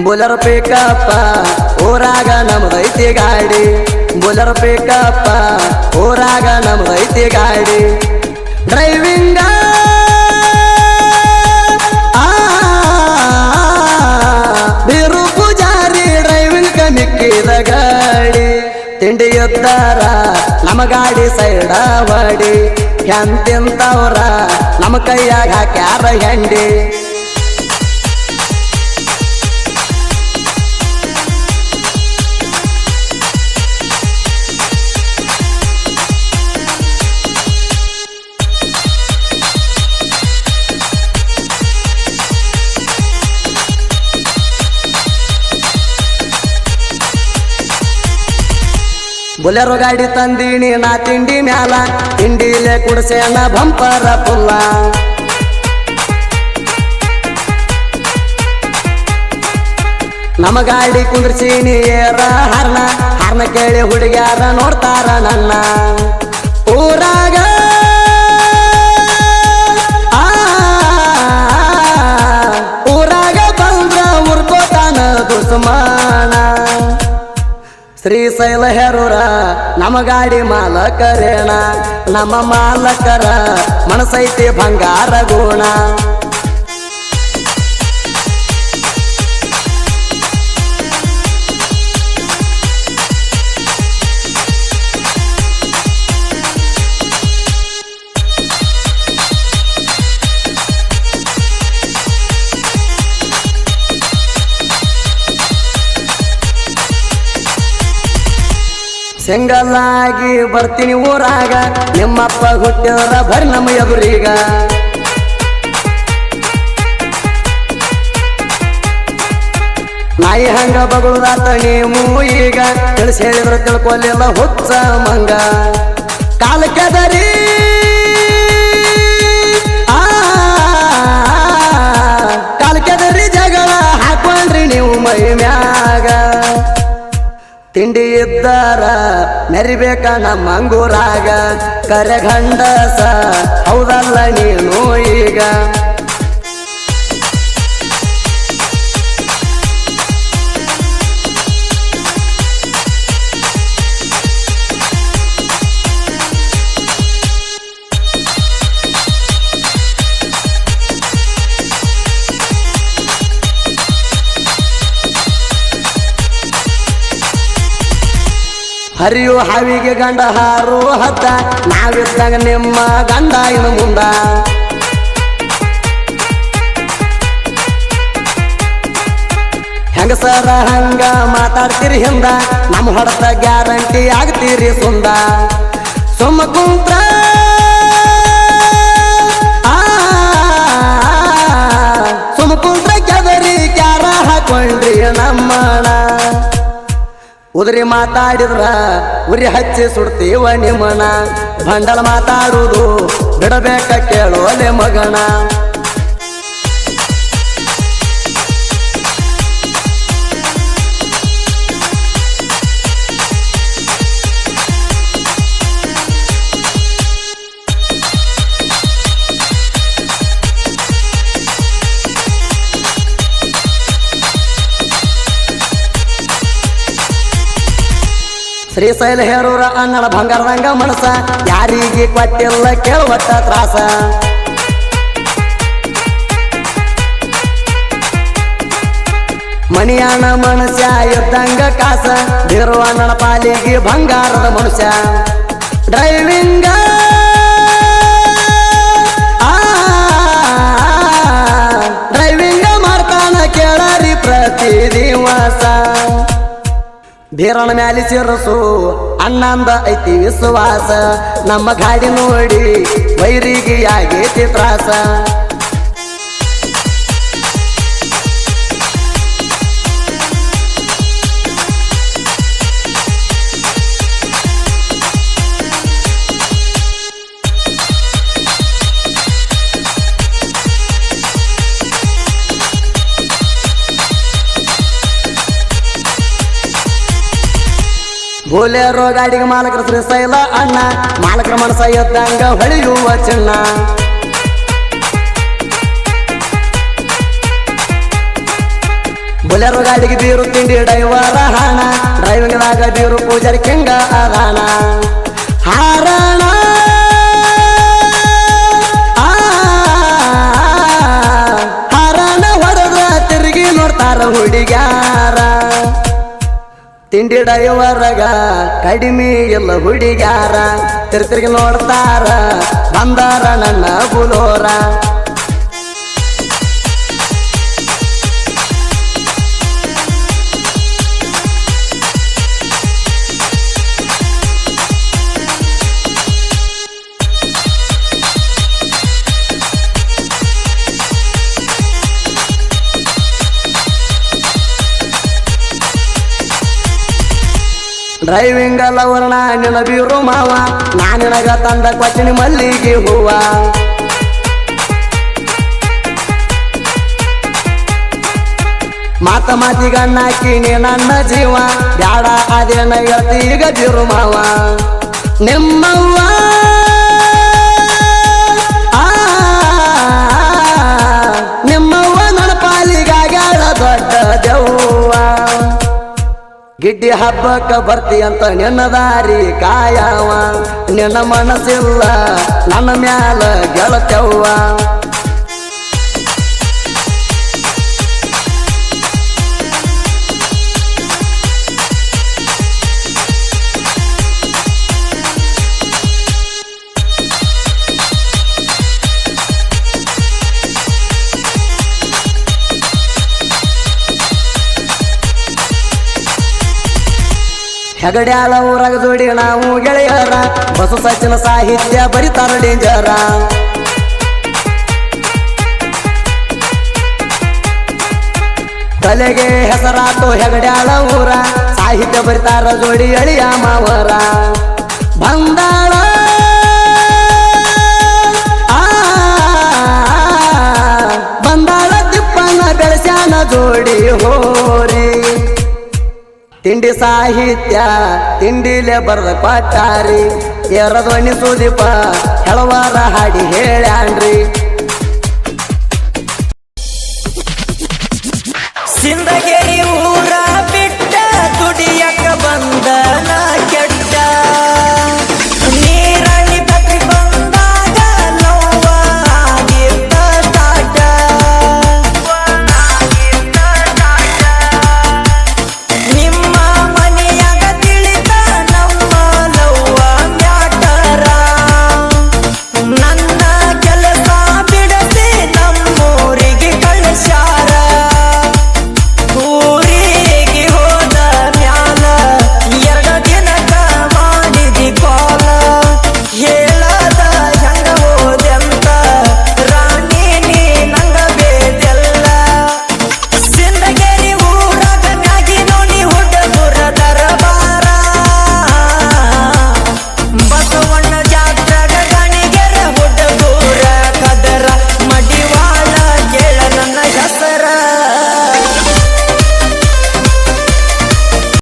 Bolero ಪಿಕಪ್ಪ ಊರಾಗ ನಮ್ದೈತಿ ಗಾಡಿ Bolero ಪಿಕಪ್ಪ ಊರಾಗ ನಮ್ದೈತಿ ಗಾಡಿ ಡ್ರೈವಿಂಗ ಬೀರು ಪೂಜಾರಿ ಡ್ರೈವಿಂಗ್ ಮಿಕ್ಕಿದ ಗಾಡಿ ತಿಂಡಿ ಎದ್ದಾರ ನಮ್ಮ ಗಾಡಿ ಸೈಡ ಹೊಡಿ ಎಂತಿಂತವ್ರ ನಮ್ಮ ಕೈಯಾಗ ಹಾಕ್ಯಾರ ಹೆಂಡಿ ಬೊಲೆರೋ ಗಾಡಿ ತಂದೀನಿ ನಾ ತಿಂಡಿ ಮ್ಯಾಲ ತಿಂಡಿಲೆ ಕುಡ್ಸೇನ ಬಂಪರ ಪುಲ್ಲ ನಮ್ಮ ಗಾಡಿ ಕುಂದ್ರಸೀನಿ ಏರ ಹರ್ನ ಕೇಳಿ ಹುಡುಗ್ಯಾರ ನೋಡ್ತಾರ ನನ್ನ ಊರಾಗ ಊರಾಗ ಬಂದ್ರ ಮುರ್ಕೋತಾನ ದುಸ್ಮಾನ ಶ್ರೀಶೈಲ ಹೆರೂರ ನಮ್ಮ ಗಾಡಿ ಮಾಲಕರೇಣ ನಮ್ಮ ಮಾಲಕರ ಮನಸೈತಿ ಬಂಗಾರ ಗುಣ ಸಿಂಗಲ್ಲಾಗಿ ಬರ್ತೀನಿ ಊರಾಗ ನಿಮ್ಮಪ್ಪ ಹುಟ್ಟಿದ್ರ ಬರಿ ನಮ್ಮ ಎದುರೀಗ ನಾಯಿ ಹಂಗ ಬಗುಳದಾತ ನೀವು ಈಗ ತಿಳಿಸಿ ಹೇಳಿದ್ರು ತಿಳ್ಕೊಲಿಲ್ಲ ಹುಚ್ಚ ಮಂಗ ಕಾಲಕ್ಕೆದರಿ ಕಾಲಕ್ಕೆದರಿ ಜಗಳ ಹಾಕೊಂಡ್ರಿ ನೀವು ಮೈ ಮ್ಯಾಗ ತಿಂಡಿ ಇದ್ದಾರ ಮೆರಿಬೇಕ ನಮ್ಮ ಅಂಗೂರಾಗ ಕರೆಗಂಡಸ ಹೌದಲ್ಲ ನೀನು ಈಗ ಹರಿಯು ಹಾವಿಗೆ ಗಂಡ ಹಾರು ಹದ್ದ ನಾವಿದ್ದಾಗ ನಿಮ್ಮ ಗಂಡ ಇನ್ನು ಮುಂದ ಹೆಂಗಸರ ಹಂಗ ಮಾತಾಡ್ತೀರಿ ಹಿಂದ ನಮ್ಮ ಹೊಡೆತ ಗ್ಯಾರಂಟಿ ಆಗ್ತೀರಿ ಸುಂದ ಸುಮ್ಮ ಕುಂತ್ರ ಸುಮ್ಮ ಕುಂತ್ರ ಕೆದರಿ ಕ್ಯಾರ ಹಾಕೊಂಡ್ರಿ ನಮ್ಮಣ ಉದುರಿ ಮಾತಾಡಿದ್ರ ಉರಿ ಹಚ್ಚಿ ಸುಡ್ತೀವ ನಿಮ್ಮನ ಬಂಡಲ ಮಾತಾಡುವುದು ಬಿಡಬೇಕ ಕೇಳೋಲೆ ಮಗನ ಶ್ರೀಶೈಲ ಹೇರೂರ ಅನ್ನಳ ಬಂಗಾರದಂಗ ಮನಸ ಯಾರಿಗೆ ಕೊಟ್ಟಿಲ್ಲ ಕೇಳುವಟ್ಟ ತ್ರಾಸ ಮಣಿಯಾನ ಮನುಷ್ಯ ಇದ್ದಂಗ ಕಾಸ ಬೀರು ಅಣ್ಣನ ಪಾಲಿಗೆ ಬಂಗಾರದ ಮನುಷ್ಯ ಡ್ರೈವಿಂಗ ಡ್ರೈವಿಂಗ ಮಾಡ್ತಾನ ಕೇಳರಿ ಪ್ರತಿ ದಿವಸ ಬೀರಣ ಮ್ಯಾಲಿ ಸಿರಸು ಅಣ್ಣಂದ ಐತಿ ವಿಶ್ವಾಸ ನಮ್ಮ ಗಾಡಿ ನೋಡಿ ವೈರಿಗೆ ಆಗೈತಿ ತ್ರಾಸ ಬೊಲೆರೋ ಗಾಡಿಗೆ ಮಾಲಕರ ಶ್ರೀಶೈಲ ಅಣ್ಣ ಮಾಲಕರ ಮನಸ ಎದ್ದಂಗ ಹೊಳೆಯುವ ಚಿನ್ನ ಬುಲೆರೋ ಗಾಡಿಗೆ ಬೀರು ತಿಂಡಿ ಡ್ರೈವರ ಹಣ ಡ್ರೈವಿಂಗ್ದಾಗ ಬೀರು ಪೂಜಾರಿ ಕೆಂಗ ಅದಾನ ಹಾರಣ ಹಾರಣ ಹೊಡೆದ್ರ ತಿರುಗಿ ನೋಡ್ತಾರ ಹುಡುಗ್ಯಾರ ತಿಂಡಿ ಡ್ರೈವರ್ಗ ಕಡಿಮೆ ಇಲ್ಲ ಹುಡುಗ್ಯಾರ ತಿರುಗಿ ನೋಡ್ತಾರ ಬಂದಾರ ನನ್ನ ಬುಲೋರ ಡ್ರೈವಿಂಗ್ ಲವರ್ಣ ನಿನ್ನ ಬೀರು ಮಾವ ನಾನಿನಗ ತಂದ ಕೊಟ್ಟಿನಿ ಮಲ್ಲಿಗೆ ಹೂವ ಮಾತ ಮಾತಿಗಣ್ಣಾಕಿನಿ ನನ್ನ ಜೀವ ಬ್ಯಾಡ ಅದೇನ ಹೇಳ್ತಿ ಈಗ ಬೀರು ಮಾವ ನಿಮ್ಮವ್ವ ನಿಮ್ಮವ್ವ ನನ್ನ ಪಾಲಿಗಾಗ್ಯಾಳ ದೊಡ್ಡ ದೆವ್ವ ಗಿಡ್ಡಿ ಹಬ್ಬಕ್ಕ ಬರ್ತಿ ಅಂತ ನಿನ್ನ ದಾರಿ ಕಾಯವ ನಿನ್ನ ಮನಸ್ಸಿಲ್ಲ ನನ್ನ ಮ್ಯಾಲ ಗೆಳತವ್ವ ಹೆಗಡ್ಯಾಳ ಊರಾಗ ಜೋಡಿ ನಾವು ಗೆಳೆಯರ ಬಸು ಸಚಿನ ಸಾಹಿತ್ಯ ಬರಿತಾರ ಡೇಂಜರ ತಲೆಗೆ ಹೆಸರಾತು ಹೆಗಡ್ಯಾಳ ಊರ ಸಾಹಿತ್ಯ ಬರಿತಾರ ಜೋಡಿ ಅಳಿಯ ಮಾವರ ಬಂದಾಳ ಬಂದಾಳ ತಿಪ್ಪನ ಬೆಳೆಸ್ಯಾನ ಜೋಡಿ ಹೋರಿ ತಿಂಡಿ ಸಾಹಿತ್ಯ ತಿಂಡಿಲೆ ಬರದ ಕೊಟ್ಟಾರಿ ಎರಧ್ವನಿ ಸುದೀಪ ಹೆಳವಾರ ಹಾಡಿ ಹೇಳ್ಯಾನ್ರಿ